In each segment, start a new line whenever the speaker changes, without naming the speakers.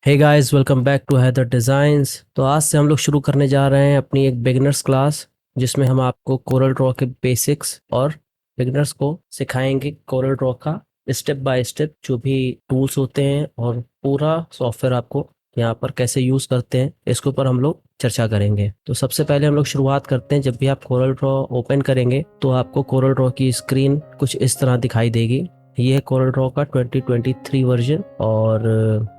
Hey guys, welcome back to Haider designs. तो आज से हम लोग शुरू करने जा रहे हैं अपनी एक बिगिनर्स क्लास, जिसमें हम आपको कोरल ड्रॉ के बेसिक्स और बिगिनर्स को सिखाएंगे कोरल ड्रॉ का स्टेप बाय स्टेप जो भी टूल्स होते हैं और पूरा सॉफ्टवेयर आपको यहाँ पर कैसे यूज़ करते हैं, इसके ऊपर हम लोग चर्चा करेंगे। तो सबसे पहले हम लोग शुरुआत करते हैं। जब भी आप कोरल ड्रॉ ओपन करेंगे तो आपको कोरल ड्रॉ की स्क्रीन कुछ इस तरह दिखाई देगी। ये है कोरल ड्रॉ का 2023 वर्जन और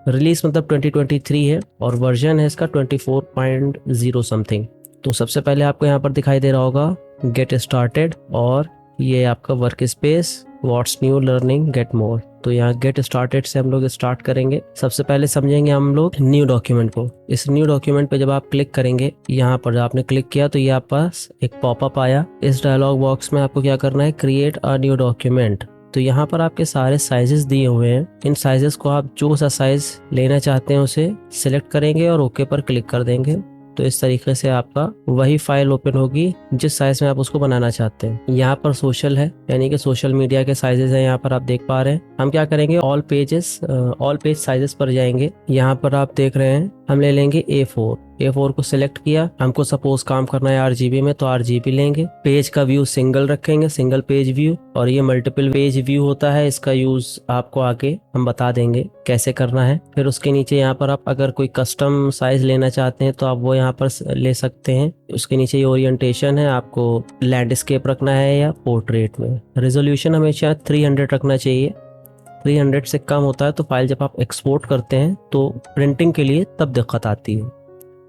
रिलीज मतलब 2023 है और वर्जन है इसका 24.0 समथिंग। तो सबसे पहले आपको यहाँ पर दिखाई दे रहा होगा गेट स्टार्टेड और ये आपका work space, what's new, learning, get more. तो यहाँ गेट स्टार्टेड से हम लोग स्टार्ट करेंगे। सबसे पहले समझेंगे हम लोग न्यू डॉक्यूमेंट को। इस न्यू डॉक्यूमेंट पे जब आप क्लिक करेंगे, यहाँ पर जब आपने क्लिक किया तो ये आप पास एक पॉपअप आया। इस डायलॉग बॉक्स में आपको क्या करना है, क्रिएट अ न्यू डॉक्यूमेंट। तो यहाँ पर आपके सारे साइजेस दिए हुए हैं। इन साइजेस को आप जो सा साइज लेना चाहते हैं उसे सिलेक्ट करेंगे और ओके पर क्लिक कर देंगे। तो इस तरीके से आपका वही फाइल ओपन होगी जिस साइज में आप उसको बनाना चाहते हैं। यहाँ पर सोशल है, यानी कि सोशल मीडिया के साइजेस हैं, यहाँ पर आप देख पा रहे हैं। हम क्या करेंगे, ऑल पेज साइजेस पर जाएंगे। यहाँ पर आप देख रहे हैं हम ले लेंगे A4 को सिलेक्ट किया। हमको सपोज काम करना है RGB में, तो RGB लेंगे। पेज का व्यू सिंगल रखेंगे, सिंगल पेज व्यू। और ये मल्टीपल पेज व्यू होता है, इसका यूज आपको आगे हम बता देंगे कैसे करना है। फिर उसके नीचे यहाँ पर आप अगर कोई कस्टम साइज लेना चाहते हैं तो आप वो यहाँ पर ले सकते हैं। उसके नीचे ये ओरिएंटेशन है, आपको लैंडस्केप रखना है या पोर्ट्रेट में। रेजोल्यूशन हमेशा 300 रखना चाहिए। 300 से कम होता है तो फाइल जब आप एक्सपोर्ट करते हैं तो प्रिंटिंग के लिए तब दिक्कत आती है,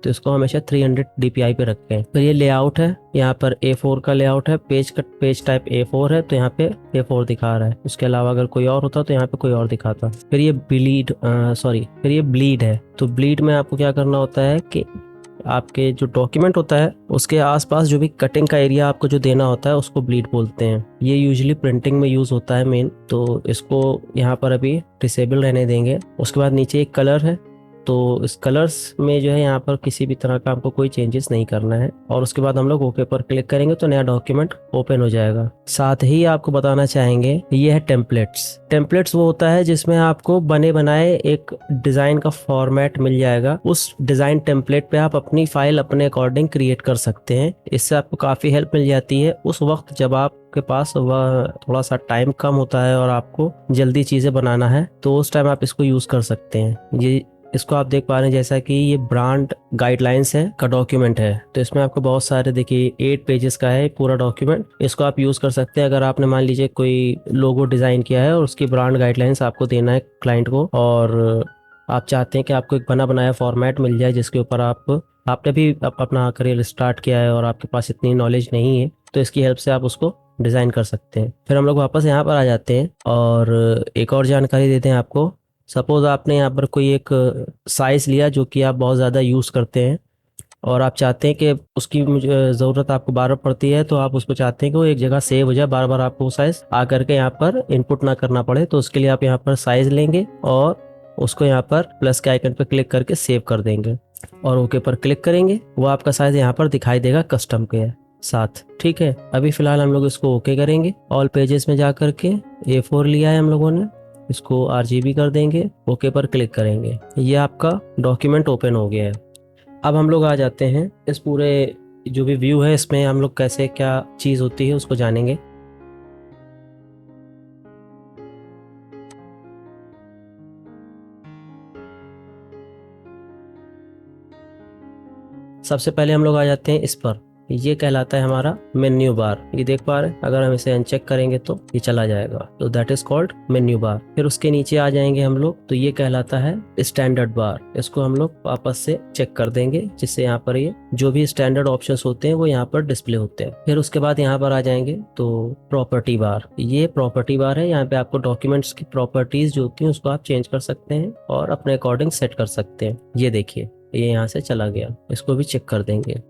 तो इसको हमेशा 300 DPI पे रखते हैं। फिर ये लेआउट है, यहाँ पर A4 का लेआउट है। पेज टाइप A4 है तो यहाँ पे A4 दिखा रहा है। उसके अलावा अगर कोई और होता तो यहाँ पे कोई और दिखाता। फिर ये ब्लीड है। तो ब्लीड में आपको क्या करना होता है कि आपके जो डॉक्यूमेंट होता है उसके आसपास जो भी कटिंग का एरिया आपको जो देना होता है उसको ब्लीड बोलते हैं। ये यूजुअली प्रिंटिंग में यूज होता है मेन, तो इसको यहाँ पर अभी डिसेबल रहने देंगे। उसके बाद नीचे एक कलर है, तो इस कलर्स में जो है यहाँ पर किसी भी तरह का आपको कोई चेंजेस नहीं करना है। और उसके बाद हम लोग ओके पर क्लिक करेंगे तो नया डॉक्यूमेंट ओपन हो जाएगा। साथ ही आपको बताना चाहेंगे ये है टेम्पलेट्स वो होता है जिसमें आपको बने बनाए एक डिजाइन का फॉर्मेट मिल जाएगा। उस डिजाइन टेम्पलेट पे आप अपनी फाइल अपने अकॉर्डिंग क्रिएट कर सकते हैं। इससे आपको काफी हेल्प मिल जाती है उस वक्त जब आपके पास वह थोड़ा सा टाइम कम होता है और आपको जल्दी चीजें बनाना है, तो उस टाइम आप इसको यूज कर सकते हैं। इसको आप देख पा रहे हैं जैसा कि ये ब्रांड गाइडलाइंस है का डॉक्यूमेंट है। तो इसमें आपको बहुत सारे, देखिए 8 पेजेस का है पूरा डॉक्यूमेंट। इसको आप यूज कर सकते हैं अगर आपने मान लीजिए कोई लोगो डिजाइन किया है और उसकी ब्रांड गाइडलाइंस आपको देना है क्लाइंट को, और आप चाहते हैं कि आपको एक बना बनाया फॉर्मेट मिल जाए जिसके ऊपर आपने भी अपना करियर स्टार्ट किया है और आपके पास इतनी नॉलेज नहीं है, तो इसकी हेल्प से आप उसको डिजाइन कर सकते हैं। फिर हम लोग वापस यहाँ पर आ जाते हैं और एक और जानकारी देते हैं आपको। सपोज आपने यहाँ पर कोई एक साइज लिया जो कि आप बहुत ज़्यादा यूज़ करते हैं और आप चाहते हैं कि उसकी मुझे ज़रूरत आपको बार बार पड़ती है, तो आप उसको चाहते हैं कि वो एक जगह सेव हो जाए, बार बार आपको वो साइज आकर के यहाँ पर इनपुट ना करना पड़े। तो उसके लिए आप यहाँ पर साइज लेंगे और उसको यहाँ पर प्लस के आइकन पर क्लिक करके सेव कर देंगे और ओके पर क्लिक करेंगे। वो आपका साइज यहाँ पर दिखाई देगा कस्टम के साथ। ठीक है, अभी फिलहाल हम लोग इसको ओके करेंगे। ऑल पेजेस में जा करके A4 लिया है हम लोगों ने, इसको RGB कर देंगे, ओके पर क्लिक करेंगे। ये आपका डॉक्यूमेंट ओपन हो गया है। अब हम लोग आ जाते हैं इस पूरे जो भी व्यू है इसमें हम लोग कैसे क्या चीज़ होती है उसको जानेंगे। सबसे पहले हम लोग आ जाते हैं इस पर, ये कहलाता है हमारा मेन्यू बार। ये देख पा रहे हैं, अगर हम इसे अनचेक करेंगे तो ये चला जाएगा, तो that is called menu bar. फिर उसके नीचे आ जाएंगे हम लोग, तो ये कहलाता है स्टैंडर्ड बार। इसको हम लोग वापस से चेक कर देंगे जिससे यहाँ पर ये जो भी स्टैंडर्ड ऑप्शंस होते हैं वो यहाँ पर डिस्प्ले होते हैं। फिर उसके बाद यहाँ पर आ जाएंगे तो प्रॉपर्टी बार। ये प्रॉपर्टी बार है, यहाँ पे आपको डॉक्यूमेंट्स की प्रॉपर्टीज जो होती है उसको आप चेंज कर सकते हैं और अपने अकॉर्डिंग सेट कर सकते हैं। ये देखिए ये यहाँ से चला गया, इसको भी चेक कर देंगे।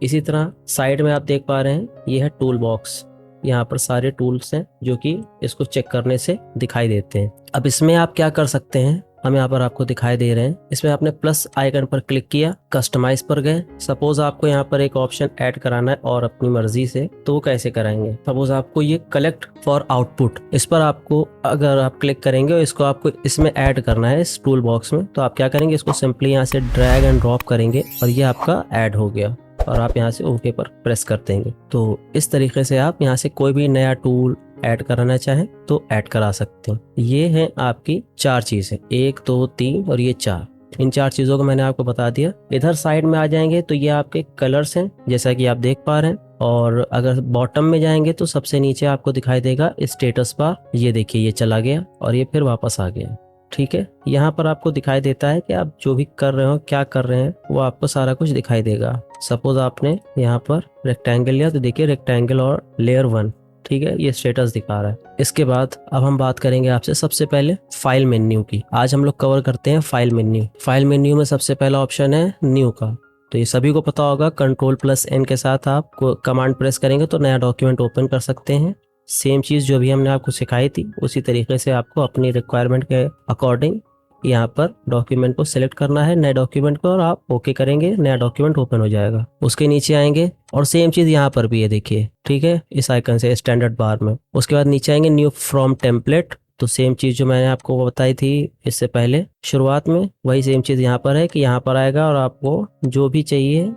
इसी तरह साइड में आप देख पा रहे हैं ये है टूल बॉक्स। यहाँ पर सारे टूल्स हैं जो कि इसको चेक करने से दिखाई देते हैं। अब इसमें आप क्या कर सकते हैं, हम यहाँ पर आपको दिखाई दे रहे हैं। इसमें आपने प्लस आइकन पर क्लिक किया, कस्टमाइज पर गए। सपोज आपको यहाँ पर एक ऑप्शन ऐड कराना है और अपनी मर्जी से, तो वो कैसे कराएंगे? सपोज आपको ये कलेक्ट फॉर आउटपुट, इस पर आपको अगर आप क्लिक करेंगे और इसको आपको इसमें ऐड करना है इस टूल बॉक्स में, तो आप क्या करेंगे, इसको सिंपली यहाँ से ड्रैग एंड ड्रॉप करेंगे और ये आपका ऐड हो गया और आप यहाँ से ओके पर प्रेस कर देंगे। तो इस तरीके से आप यहाँ से कोई भी नया टूल ऐड कराना चाहें तो ऐड करा सकते हैं। ये हैं आपकी 4 चीजें, 1 2 3 और ये 4। इन 4 चीजों को मैंने आपको बता दिया। इधर साइड में आ जाएंगे तो ये आपके कलर्स हैं, जैसा कि आप देख पा रहे हैं। और अगर बॉटम में जाएंगे तो सबसे नीचे आपको दिखाई देगा स्टेटस बार। ये देखिए, ये चला गया और ये फिर वापस आ गया। ठीक है, यहाँ पर आपको दिखाई देता है कि आप जो भी कर रहे हो, क्या कर रहे हैं, वो आपको सारा कुछ दिखाई देगा। सपोज आपने यहाँ पर रेक्टेंगल लिया तो देखिए रेक्टेंगल और लेयर 1, ठीक है, ये स्टेटस दिखा रहा है। इसके बाद अब हम बात करेंगे आपसे सबसे पहले फाइल मेन्यू की। आज हम लोग कवर करते हैं फाइल मेन्यू। फाइल मेन्यू में सबसे पहला ऑप्शन है न्यू का। तो ये सभी को पता होगा, Ctrl+N के साथ आप कमांड प्रेस करेंगे तो नया डॉक्यूमेंट ओपन कर सकते हैं। सेम चीज़ जो भी हमने आपको सिखाई थी उसी तरीके से आपको अपनी रिक्वायरमेंट के अकॉर्डिंग यहाँ पर डॉक्यूमेंट को सिलेक्ट करना है, नए डॉक्यूमेंट को, और आप ओके करेंगे, नया डॉक्यूमेंट ओपन हो जाएगा। उसके नीचे आएंगे और सेम चीज़ यहाँ पर भी है, देखिए, ठीक है, इस आइकन से स्टैंडर्ड बार में। उसके बाद नीचे आएंगे न्यू फ्रॉम टेम्पलेट। तो सेम चीज़ जो मैंने आपको बताई थी इससे पहले शुरुआत में, वही सेम चीज़ यहाँ पर है कि यहाँ पर आएगा और आपको जो भी चाहिए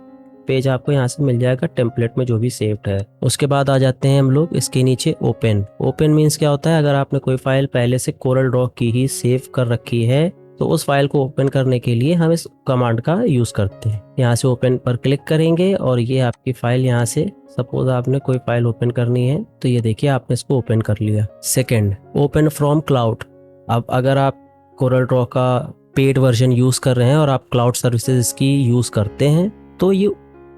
पेज आपको यहाँ से मिल जाएगा टेम्पलेट में जो भी सेव्ड है। उसके बाद आ जाते हैं हम लोग इसके नीचे ओपन। ओपन मीन्स क्या होता है, अगर आपने कोई फाइल पहले से कोरल ड्रॉ की ही सेव कर रखी है तो उस फाइल को ओपन करने के लिए हम इस कमांड का यूज करते हैं। यहाँ से ओपन पर क्लिक करेंगे और ये आपकी फाइल यहाँ से, सपोज आपने कोई फाइल ओपन करनी है तो ये देखिए आपने इसको ओपन कर लिया। Second, open from cloud. अब अगर आप कोरल ड्रॉ का पेड वर्जन यूज कर रहे हैं और आप क्लाउड सर्विसेज की यूज करते हैं तो ये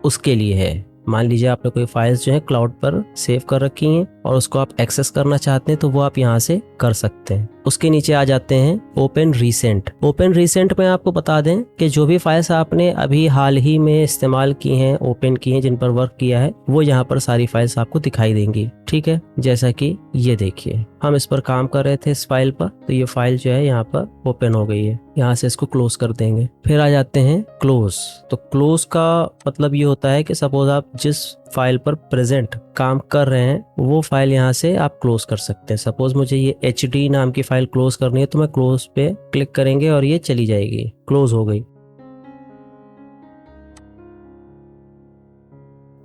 उसके लिए है। मान लीजिए आपने कोई फाइल्स जो है क्लाउड पर सेव कर रखी हैं और उसको आप एक्सेस करना चाहते हैं तो वो आप यहाँ से कर सकते हैं। उसके नीचे आ जाते हैं ओपन रीसेंट। ओपन रीसेंट में आपको बता दें कि जो भी फाइल्स आपने अभी हाल ही में इस्तेमाल की हैं, ओपन की हैं, जिन पर वर्क किया है, वो यहाँ पर सारी फाइल्स आपको दिखाई देंगी। ठीक है, जैसा कि ये देखिए, हम इस पर काम कर रहे थे इस फाइल पर, तो ये फाइल जो है यहाँ पर ओपन हो गई है। यहाँ से इसको क्लोज कर देंगे। फिर आ जाते हैं क्लोज। तो क्लोज का मतलब ये होता है कि सपोज आप जिस फाइल पर प्रेजेंट काम कर रहे हैं वो फाइल यहाँ से आप क्लोज कर सकते हैं। सपोज मुझे ये HD नाम की फाइल क्लोज करनी है तो मैं क्लोज पे क्लिक करेंगे और ये चली जाएगी, क्लोज हो गई।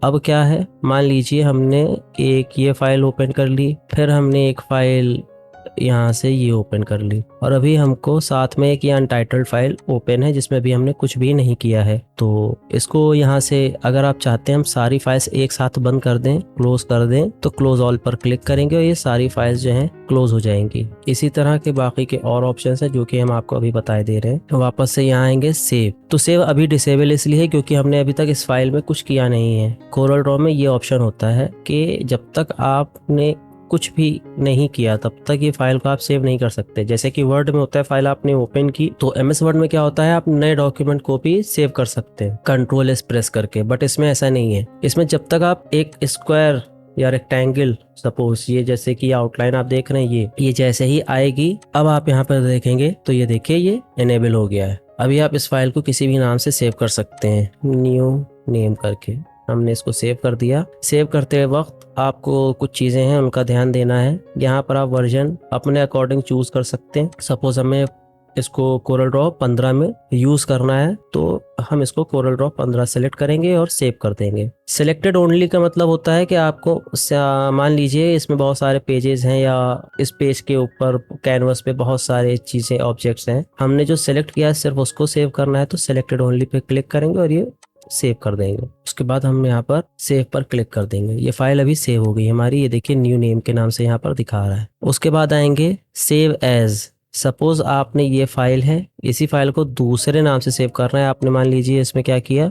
अब क्या है, मान लीजिए हमने एक ये फाइल ओपन कर ली, फिर हमने एक फाइल यहाँ से ये ओपन कर ली और अभी हमको साथ में एक ये अनटाइटल्ड फाइल ओपन है जिसमें भी हमने कुछ भी नहीं किया है। तो इसको यहाँ से अगर आप चाहते हैं हम सारी फाइल्स एक साथ बंद कर दें, क्लोज कर दें, तो क्लोज ऑल पर क्लिक करेंगे और ये सारी फाइल्स जो हैं क्लोज हो जाएंगी। इसी तरह के बाकी के और ऑप्शंस हैं जो कि हम आपको अभी बताए दे रहे हैं। तो वापस से यहाँ आएंगे सेव। तो सेव अभी डिसेबल इसलिए है क्योंकि हमने अभी तक इस फाइल में कुछ किया नहीं है। कोरल ड्रॉ में ये ऑप्शन होता है कि जब तक आपने कुछ भी नहीं किया तब तक ये फाइल को आप सेव नहीं कर सकते। जैसे कि वर्ड में होता है, फाइल आपने ओपन की तो MS वर्ड में क्या होता है, आप नए डॉक्यूमेंट को भी सेव कर सकते हैं Ctrl+S प्रेस करके, बट इसमें ऐसा नहीं है। इसमें जब तक आप एक स्क्वायर या रेक्टेंगल, सपोज ये जैसे कि आउटलाइन आप देख रहे हैं, ये जैसे ही आएगी, अब आप यहाँ पर देखेंगे तो ये देखिए ये इनेबल हो गया है। अभी आप इस फाइल को किसी भी नाम से सेव कर सकते हैं, न्यू नेम करके। हमने इसको सेव कर दिया। सेव करते वक्त आपको कुछ चीज़ें हैं उनका ध्यान देना है। यहाँ पर आप वर्जन अपने अकॉर्डिंग चूज कर सकते हैं। सपोज हमें इसको कोरल ड्रॉ 15 में यूज करना है तो हम इसको कोरल ड्रॉ 15 सेलेक्ट करेंगे और सेव कर देंगे। सिलेक्टेड ओनली का मतलब होता है कि आपको, मान लीजिए इसमें बहुत सारे पेजेस हैं या इस पेज के ऊपर कैनवस पे बहुत सारे चीजें, ऑब्जेक्ट्स हैं, हमने जो सेलेक्ट किया है सिर्फ उसको सेव करना है तो सिलेक्टेड ओनली पे क्लिक करेंगे और ये सेव कर देंगे। उसके बाद हम यहाँ पर सेव पर क्लिक कर देंगे। ये फाइल अभी सेव हो गई हमारी, ये देखिए न्यू नेम के नाम से यहाँ पर दिखा रहा है। उसके बाद आएंगे सेव एज। सपोज आपने ये फाइल है, इसी फाइल को दूसरे नाम से सेव करना है। आपने मान लीजिए इसमें क्या किया,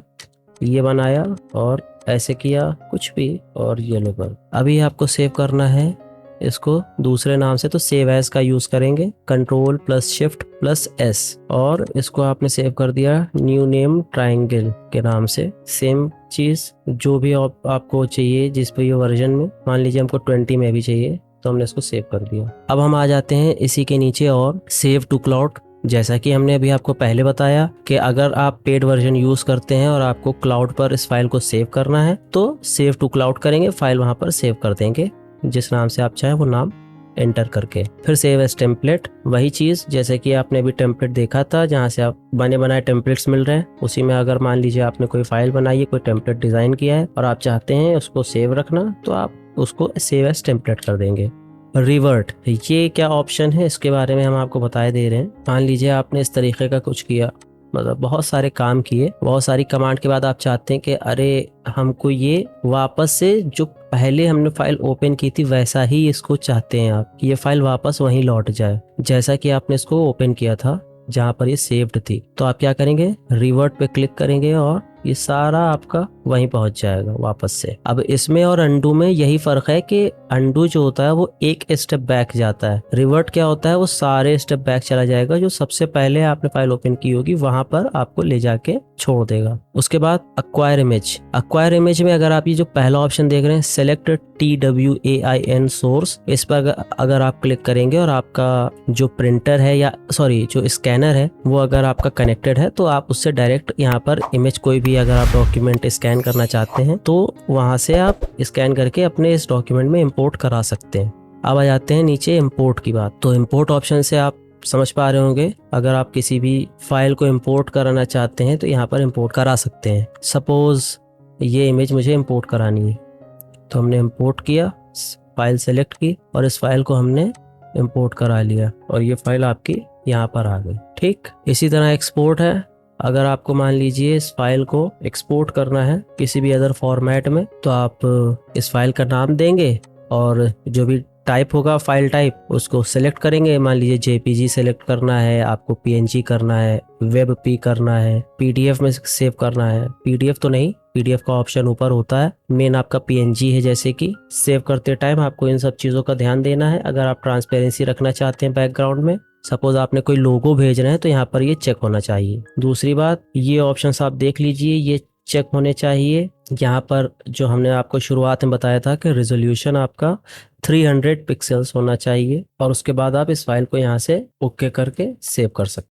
ये बनाया और ऐसे किया कुछ भी और येलो पर, अभी आपको सेव करना है इसको दूसरे नाम से, तो सेव एज का यूज करेंगे, Ctrl+Shift+S, और इसको आपने सेव कर दिया न्यू नेम ट्रायंगल के नाम से। सेम चीज जो भी आपको चाहिए जिस पे ये वर्जन में, मान लीजिए हमको 20 में भी चाहिए तो हमने इसको सेव कर दिया। अब हम आ जाते हैं इसी के नीचे और सेव टू क्लाउड। जैसा कि हमने अभी आपको पहले बताया कि अगर आप पेड वर्जन यूज करते हैं और आपको क्लाउड पर इस फाइल को सेव करना है तो सेव टू क्लाउड करेंगे, फाइल वहां पर सेव कर देंगे, जिस नाम से आप चाहें वो नाम एंटर करके। फिर सेव एज टेम्पलेट, वही चीज जैसे कि आपने अभी टेम्पलेट देखा था जहां से आप बने बनाए टेम्पलेट्स मिल रहे हैं, उसी में अगर मान लीजिए आपने कोई फाइल बनाई है, कोई टेम्पलेट डिजाइन किया है और आप चाहते हैं उसको सेव रखना, तो आप उसको सेव एज टेम्पलेट कर देंगे। रिवर्ट, ये क्या ऑप्शन है इसके बारे में हम आपको बताए दे रहे हैं। मान लीजिए आपने इस तरीके का कुछ किया, मतलब बहुत सारे काम किए, बहुत सारी कमांड के बाद आप चाहते हैं कि अरे हमको ये वापस से जो पहले हमने फाइल ओपन की थी वैसा ही इसको चाहते हैं आप, ये फाइल वापस वहीं लौट जाए जैसा कि आपने इसको ओपन किया था जहां पर ये सेव्ड थी। तो आप क्या करेंगे, रिवर्ट पे क्लिक करेंगे और ये सारा आपका वहीं पहुंच जाएगा वापस से। अब इसमें और अंडू में यही फर्क है कि अंडू जो होता है वो एक स्टेप बैक जाता है, रिवर्ट क्या होता है वो सारे स्टेप बैक चला जाएगा, जो सबसे पहले आपने फाइल ओपन की होगी वहां पर आपको ले जाके छोड़ देगा। उसके बाद अक्वायर इमेज, अक्वायर इमेज में अगर आप ये जो पहला ऑप्शन देख रहे हैं सेलेक्ट TWAIN सोर्स, इस पर अगर आप क्लिक करेंगे और आपका जो प्रिंटर है या सॉरी जो स्कैनर है वो अगर आपका कनेक्टेड है तो आप उससे डायरेक्ट यहाँ पर इमेज कोई भी अगर आप डॉक्यूमेंट स्कैन करना चाहते हैं तो वहां से आप स्कैन करके अपने इस डॉक्यूमेंट में इंपोर्ट करा सकते हैं। अब आ जाते हैं नीचे इंपोर्ट की बात। तो इंपोर्ट ऑप्शन से आप समझ पा रहे होंगे, अगर आप किसी भी फाइल को इंपोर्ट कराना चाहते हैं तो यहाँ पर इंपोर्ट करा सकते हैं। सपोज ये इमेज मुझे इंपोर्ट करानी है तो हमने इंपोर्ट किया, फाइल सेलेक्ट की और इस फाइल को हमने इंपोर्ट करा लिया और ये फाइल आपकी यहाँ पर आ गई। ठीक, इसी तरह एक्सपोर्ट है, अगर आपको मान लीजिए इस फाइल को एक्सपोर्ट करना है किसी भी अदर फॉर्मेट में तो आप इस फाइल का नाम देंगे और जो भी टाइप होगा फाइल टाइप उसको सेलेक्ट करेंगे। मान लीजिए JPG सेलेक्ट करना है, आपको PNG करना है, WebP करना है, PDF में सेव करना है, PDF तो नहीं, PDF का ऑप्शन ऊपर होता है, मेन आपका PNG है। जैसे कि सेव करते टाइम आपको इन सब चीज़ों का ध्यान देना है। अगर आप ट्रांसपेरेंसी रखना चाहते हैं बैकग्राउंड में, सपोज आपने कोई लोगो भेज रहे हैं तो यहाँ पर ये चेक होना चाहिए। दूसरी बात, ये ऑप्शंस आप देख लीजिए, ये चेक होने चाहिए। यहाँ पर जो हमने आपको शुरुआत में बताया था कि रेजोल्यूशन आपका 300 पिक्सल्स होना चाहिए और उसके बाद आप इस फाइल को यहाँ से ओके करके सेव कर सकते हैं।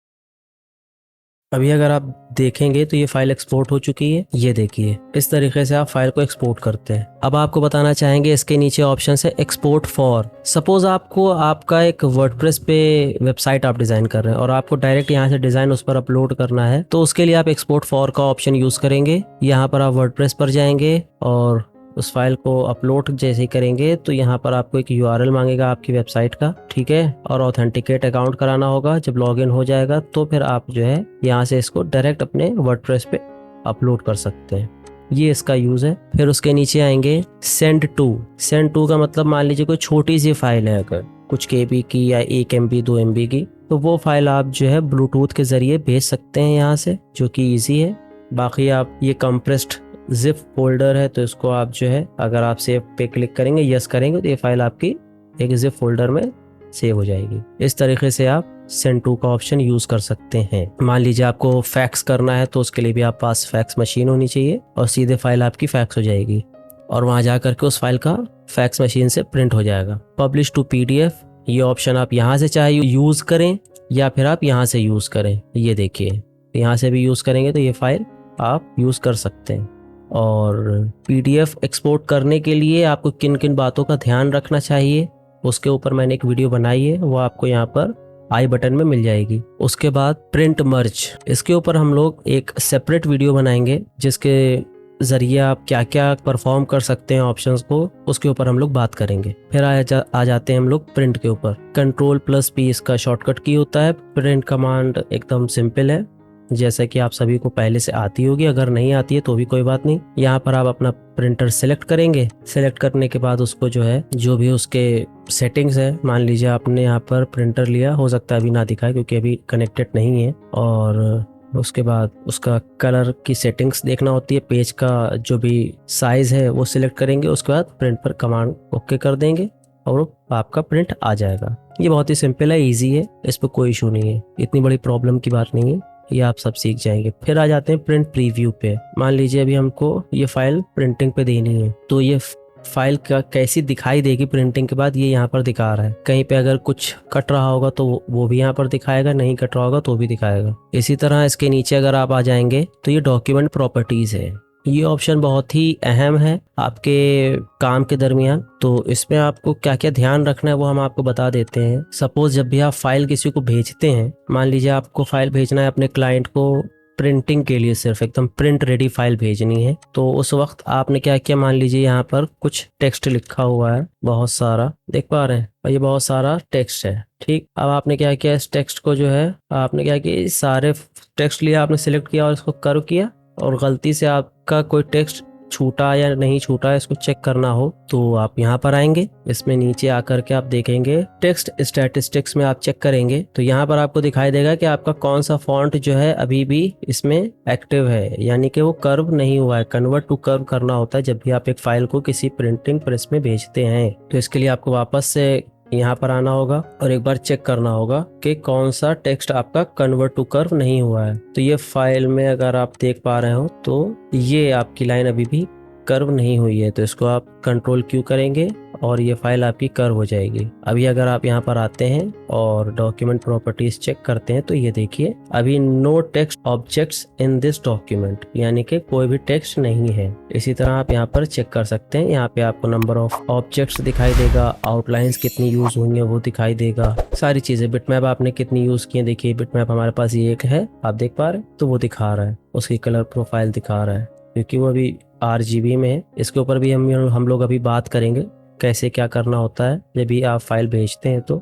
अभी अगर आप देखेंगे तो ये फाइल एक्सपोर्ट हो चुकी है, ये देखिए इस तरीके से आप फाइल को एक्सपोर्ट करते हैं। अब आपको बताना चाहेंगे इसके नीचे ऑप्शन है एक्सपोर्ट फॉर। सपोज आपको आपका एक वर्डप्रेस पे वेबसाइट आप डिजाइन कर रहे हैं और आपको डायरेक्ट यहाँ से डिजाइन उस पर अपलोड करना है तो उसके लिए आप एक्सपोर्ट फॉर का ऑप्शन यूज करेंगे। यहाँ पर आप वर्डप्रेस पर जाएंगे और उस फाइल को अपलोड जैसे ही करेंगे तो यहाँ पर आपको एक URL मांगेगा आपकी वेबसाइट का, ठीक है, और ऑथेंटिकेट अकाउंट कराना होगा। जब लॉगिन हो जाएगा तो फिर आप जो है यहाँ से इसको डायरेक्ट अपने वर्डप्रेस पे अपलोड कर सकते हैं, ये इसका यूज है। फिर उसके नीचे आएंगे सेंड टू का मतलब मान लीजिए कोई छोटी सी फाइल है, अगर कुछ KB की या 1 MB 2 MB की, तो वो फाइल आप जो है ब्लूटूथ के जरिए भेज सकते हैं यहाँ से, जो कि ईजी है। बाकी आप ये कंप्रेस्ड जिप फोल्डर है तो इसको आप जो है अगर आप सेव पे क्लिक करेंगे, यस करेंगे, तो ये फाइल आपकी एक जिप फोल्डर में सेव हो जाएगी। इस तरीके से आप सेंड टू का ऑप्शन यूज कर सकते हैं। मान लीजिए आपको फैक्स करना है तो उसके लिए भी आप पास फैक्स मशीन होनी चाहिए और सीधे फाइल आपकी फैक्स हो जाएगी और वहां जा करके उस फाइल का फैक्स मशीन से प्रिंट हो जाएगा। पब्लिश टू PDF, ये ऑप्शन आप यहाँ से चाहे यूज करें या फिर आप यहाँ से यूज करें। ये देखिए यहाँ से भी यूज करेंगे तो ये फाइल आप यूज कर सकते हैं। और PDF एक्सपोर्ट करने के लिए आपको किन किन बातों का ध्यान रखना चाहिए उसके ऊपर मैंने एक वीडियो बनाई है, वो आपको यहाँ पर आई बटन में मिल जाएगी। उसके बाद प्रिंट मर्ज, इसके ऊपर हम लोग एक सेपरेट वीडियो बनाएंगे जिसके जरिए आप क्या क्या परफॉर्म कर सकते हैं ऑप्शंस को, उसके ऊपर हम लोग बात करेंगे। फिर आ जाते हैं हम लोग प्रिंट के ऊपर। Ctrl+P इसका शॉर्टकट की होता है। प्रिंट कमांड एकदम सिंपल है, जैसा कि आप सभी को पहले से आती होगी, अगर नहीं आती है तो भी कोई बात नहीं। यहाँ पर आप अपना प्रिंटर सेलेक्ट करेंगे, सेलेक्ट करने के बाद उसको जो है जो भी उसके सेटिंग्स है, मान लीजिए आपने यहाँ पर प्रिंटर लिया, हो सकता है अभी ना दिखाए क्योंकि अभी कनेक्टेड नहीं है, और उसके बाद उसका कलर की सेटिंग्स देखना होती है, पेज का जो भी साइज है वो सिलेक्ट करेंगे, उसके बाद प्रिंट पर कमांड ओके कर देंगे और आपका प्रिंट आ जाएगा। ये बहुत ही सिंपल है, इजी है, इस पर कोई इशू नहीं है, इतनी बड़ी प्रॉब्लम की बात नहीं है, ये आप सब सीख जाएंगे। फिर आ जाते हैं प्रिंट प्रीव्यू पे। मान लीजिए अभी हमको ये फाइल प्रिंटिंग पे देनी है तो ये फाइल का कैसी दिखाई देगी प्रिंटिंग के बाद, ये यहाँ पर दिखा रहा है। कहीं पे अगर कुछ कट रहा होगा तो वो भी यहाँ पर दिखाएगा, नहीं कट रहा होगा तो भी दिखाएगा। इसी तरह इसके नीचे अगर आप आ जाएंगे तो ये डॉक्यूमेंट प्रॉपर्टीज है। ये ऑप्शन बहुत ही अहम है आपके काम के दरमियान। तो इसमें आपको क्या क्या ध्यान रखना है वो हम आपको बता देते हैं। सपोज जब भी आप फाइल किसी को भेजते हैं, मान लीजिए आपको फाइल भेजना है अपने क्लाइंट को प्रिंटिंग के लिए, सिर्फ एकदम प्रिंट रेडी फाइल भेजनी है, तो उस वक्त आपने क्या किया, मान लीजिए यहाँ पर कुछ टेक्स्ट लिखा हुआ है, बहुत सारा देख पा रहे हैं, और ये बहुत सारा टेक्स्ट है। ठीक, अब आपने क्या किया, इस टेक्स्ट को जो है आपने क्या किया, सारे टेक्स्ट लिया, आपने सिलेक्ट किया और इसको कर्व किया, और गलती से आपका कोई टेक्स्ट छूटा या नहीं छूटा इसको चेक करना हो तो आप यहाँ पर आएंगे। इसमें नीचे आकर के आप देखेंगे टेक्स्ट स्टैटिस्टिक्स में आप चेक करेंगे तो यहाँ पर आपको दिखाई देगा कि आपका कौन सा फॉन्ट जो है अभी भी इसमें एक्टिव है, यानी कि वो कर्व नहीं हुआ है। कन्वर्ट टू कर्व करना होता है जब भी आप एक फाइल को किसी प्रिंटिंग प्रेस में भेजते हैं। तो इसके लिए आपको वापस से यहाँ पर आना होगा और एक बार चेक करना होगा कि कौन सा टेक्स्ट आपका कन्वर्ट टू कर्व नहीं हुआ है। तो ये फाइल में अगर आप देख पा रहे हो तो ये आपकी लाइन अभी भी कर्व नहीं हुई है, तो इसको आप कंट्रोल क्यू करेंगे और ये फाइल आपकी कर्व हो जाएगी। अभी अगर आप यहाँ पर आते हैं और डॉक्यूमेंट प्रॉपर्टीज चेक करते हैं तो ये देखिए अभी no text objects in this document, यानी कि कोई भी टेक्स्ट नहीं है। इसी तरह आप यहाँ पर चेक कर सकते हैं, यहाँ पे आपको नंबर ऑफ ऑब्जेक्ट्स दिखाई देगा, आउटलाइंस कितनी यूज हुई है वो दिखाई देगा, सारी चीजें। बिटमैप आपने कितनी यूज की है, देखिए बिटमैप हमारे पास ये एक है, आप देख पा रहे हैं, तो वो दिखा रहा है, उसकी कलर प्रोफाइल दिखा रहा है क्योंकि वो अभी RGB में है। इसके ऊपर भी हम लोग अभी बात करेंगे कैसे क्या करना होता है जब भी आप फाइल भेजते हैं। तो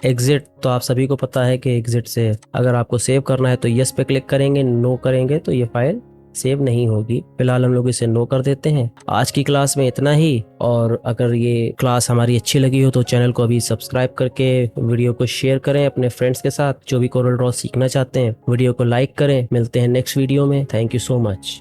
एग्जिट, तो आप सभी को पता है कि एग्जिट से अगर आपको सेव करना है तो यस पे क्लिक करेंगे, नो करेंगे तो ये फाइल सेव नहीं होगी। फिलहाल हम लोग इसे नो कर देते हैं। आज की क्लास में इतना ही, और अगर ये क्लास हमारी अच्छी लगी हो तो चैनल को अभी सब्सक्राइब करके वीडियो को शेयर करें अपने फ्रेंड्स के साथ जो भी कोरल ड्रॉ सीखना चाहते हैं। वीडियो को लाइक करें। मिलते हैं नेक्स्ट वीडियो में। Thank you so much.